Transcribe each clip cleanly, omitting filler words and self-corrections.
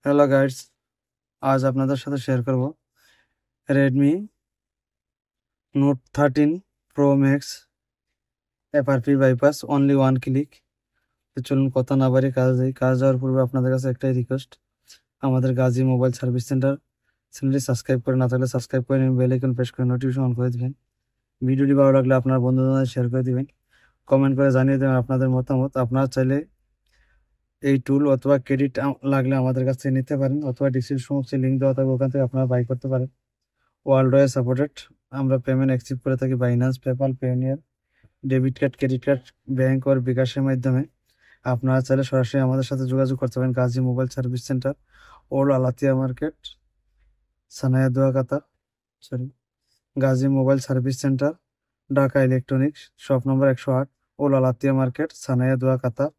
Hello guys, আজ আপনাদের সাথে শেয়ার করব Redmi Note 13 pro max FRP bypass only one click. তো চলুন কথা না বাড়ি কাজ যাওয়ার পূর্বে আপনাদের কাছে একটাই রিকোয়েস্ট, আমাদের গাজী মোবাইল সার্ভিস সেন্টার চ্যানেলটি সাবস্ক্রাইব করে না থাকলে সাবস্ক্রাইব করে নিন, বেল আইকন প্রেস করে নোটিফিকেশন অন করে দিবেন। ভিডিওটি ভালো লাগলে আপনার বন্ধুদের শেয়ার করে দিবেন, কমেন্ট করে জানিয়ে দেবেন আপনাদের মতামত। আপনারা চাইলে এই টুল অথবা ক্রেডিট লাগলে আমাদের কাছ থেকে নিতে পারেন, অথবা ডিসক্রিপশন বক্সে লিঙ্ক দেওয়া থাকবে, ওখান থেকে আপনারা বাই করতে পারেন। World wide supported. আমরা পেমেন্ট অ্যাকসেপ্ট করে থাকি Binance, PayPal, Payoneer, debit card, credit card, bank or বিকাশের মাধ্যমে। আপনারা চাইলে সরাসরি আমাদের সাথে যোগাযোগ করতে পারেন। Gazi mobile service centre, old Alatiya market, Sanaya Doha Qatar, sorry, Gazi mobile service centre, Dhaka electronics, shop number 108, old Alatiya market, Sanaya Doha Qatar.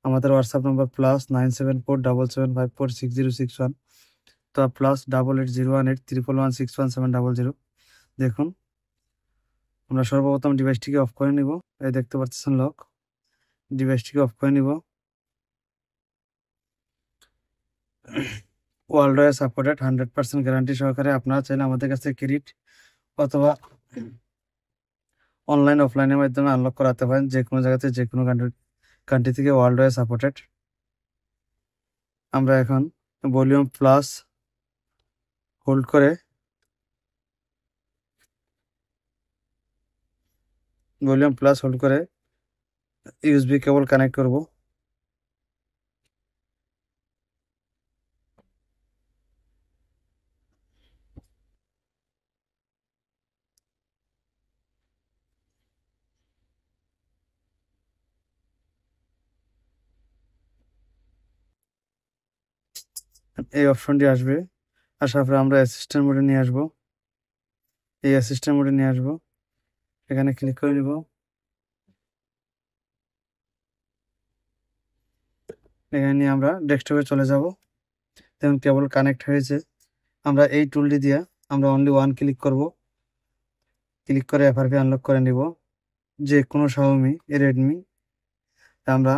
আমাদের হোয়াটসঅ্যাপ নম্বর +97477546061, তো +880183116170। দেখুন, আমরা সর্বপ্রথম ডিভাইসটিকে অফ করে নিব। এই দেখতে পাচ্ছেন লক, ডিভাইসটিকে অফ করে নিব। ওয়ার্ল্ড ওয়াইড সাপোর্টেড 100% গ্যারান্টি সহকারে। আপনারা চাইলে আমাদের কাছে ক্রেডিট অথবা অনলাইন অফলাইনের মাধ্যমে আনলক করাতে পারেন, যে কোনো জায়গাতে, যে কোনো কান্ট্রি থেকে। World wide supported. আমরা এখন ভলিউম প্লাস হোল্ড করে ইউএসবি কেবল কানেক্ট করব। এই অপশনটি আসবে, আসার পরে আমরা অ্যাসিস্ট্যান্ট মোডে নিয়ে আসবো। এখানে ক্লিক করে নিব। এখানে নিয়ে আমরা ডেস্কটপে চলে যাব। দেখুন কেবল কানেক্ট হয়েছে। আমরা এই টুলটি দিয়ে আমরা অনলি ওয়ান ক্লিক করব। ক্লিক করে এফআরপি আনলক করে নিব, যে কোনো শাওমি, রেডমি। আমরা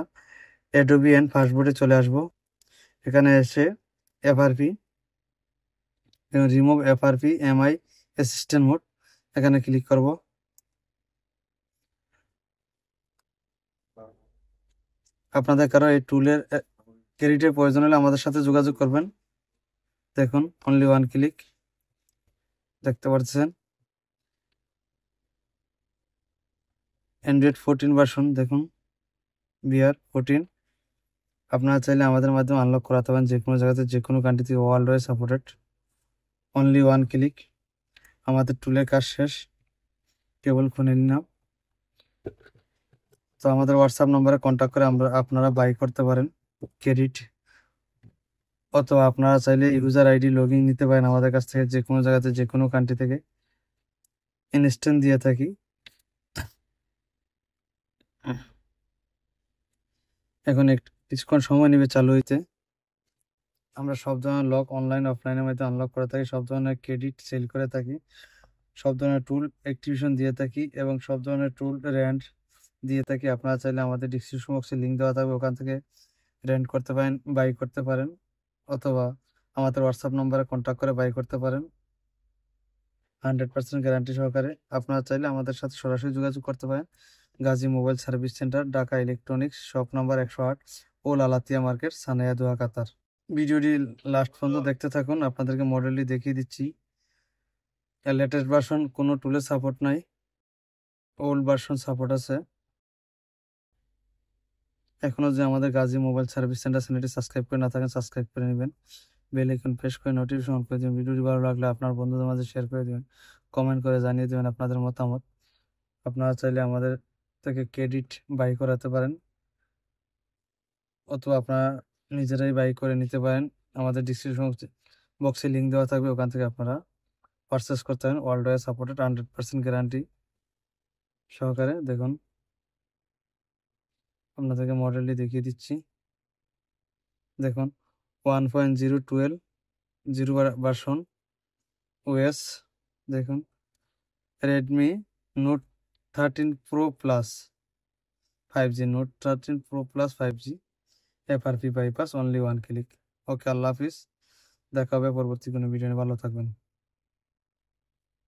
অ্যাডোবি এন্ড ফাস্টবোর্ডে চলে আসব। এখানে এসে FRP, remove FRP MI assistant mode, এখানে ক্লিক করব। আপনাদের কারো এই টুলের ক্রেডিটের প্রয়োজন হলে আমাদের সাথে যোগাযোগ করবেন। দেখুন অনলি ওয়ান ক্লিক, দেখতে পাচ্ছেন অ্যান্ড্রয়েড 14 ভার্সন। দেখুন বিআর 14। আপনারা চাইলে আমাদের মাধ্যমে আনলক করাতে পারেন, যে কোনো জায়গাতে, যে কোনো কান্ট্রি থেকে। World wide supported, only one click. আমাদের টুলের কাজ শেষ, কেবল খুলে নিলাম। তো আমাদের হোয়াটসঅ্যাপ নম্বরে কন্ট্যাক্ট করে আপনারা বাই করতে পারেন ক্রেডিট, অথবা আপনারা চাইলে ইউজার আইডি লগইন নিতে পারেন আমাদের কাছ থেকে, যে কোনো জায়গাতে, যে কোনো কান্ট্রি থেকে। ইনস্ট্যান্ট দিয়ে থাকি। এখন কিছুক্ষণ সময় নেবে চালু হইতে। আমরা সব ধরনের লক অনলাইন অফলাইনের মধ্যে আনলক করে থাকি, সব ধরনের ক্রেডিট সেল করে থাকি, সব ধরনের টুল অ্যাক্টিভেশন দিয়ে থাকি, এবং সব ধরনের টুল রেন্ট দিয়ে থাকি। আপনারা চাইলে আমাদের ডিসক্রিপশন বক্সে লিঙ্ক দেওয়া থাকবে, ওখান থেকে রেন্ট করতে পারেন, বাই করতে পারেন, অথবা আমাদের হোয়াটসঅ্যাপ নম্বরে কন্ট্যাক্ট করে বাই করতে পারেন 100% গ্যারান্টি সহকারে। আপনারা চাইলে আমাদের সাথে সরাসরি যোগাযোগ করতে পারেন। Gazi mobile service centre, Dhaka electronics, shop number 108, ওল আলাতিয়া মার্কেট, সানায়া দোয়া কাতার। ভিডিওটি লাস্ট পর্যন্ত দেখতে থাকুন, আপনাদেরকে মডেলটি দেখিয়ে দিচ্ছি। লেটেস্ট ভার্সন কোনো টুলের সাপোর্ট নাই, ওল্ড ভার্সন সাপোর্ট আছে। এখনও যে আমাদের গাজী মোবাইল সার্ভিস সেন্টার চ্যানেলটি সাবস্ক্রাইব করে না থাকেন, সাবস্ক্রাইব করে নেবেন, বেল আইকন প্রেস করে নোটিফিকেশন অন করে দেবেন। ভিডিওটি ভালো লাগলে আপনার বন্ধুদের মাঝে শেয়ার করে দেবেন, কমেন্ট করে জানিয়ে দেবেন আপনাদের মতামত। আপনারা চাইলে আমাদের থেকে ক্রেডিট বাই করাতে পারেন, অথবা আপনারা নিজেরাই বাই করে নিতে পারেন। আমাদের ডিসক্রিপশন বক্সে লিঙ্ক দেওয়া থাকবে, ওখান থেকে আপনারা পারচেস করতে পারেন। ওয়ার্ল্ড ওয়াইড সাপোর্টেড, 100% গ্যারান্টি সহকারে। দেখুন আপনাদেরকে মডেলটি দেখিয়ে দিচ্ছি। দেখুন 1.012 ভার্সন ওএস। দেখুন Redmi Note 13 Pro Plus 5G, Note 13 Pro Plus 5G FRP bypass, only one click. Okay, আল্লাহ হাফিজ। দেখা হবে পরবর্তী কোনো ভিডিও নিয়ে। ভালো থাকবেন।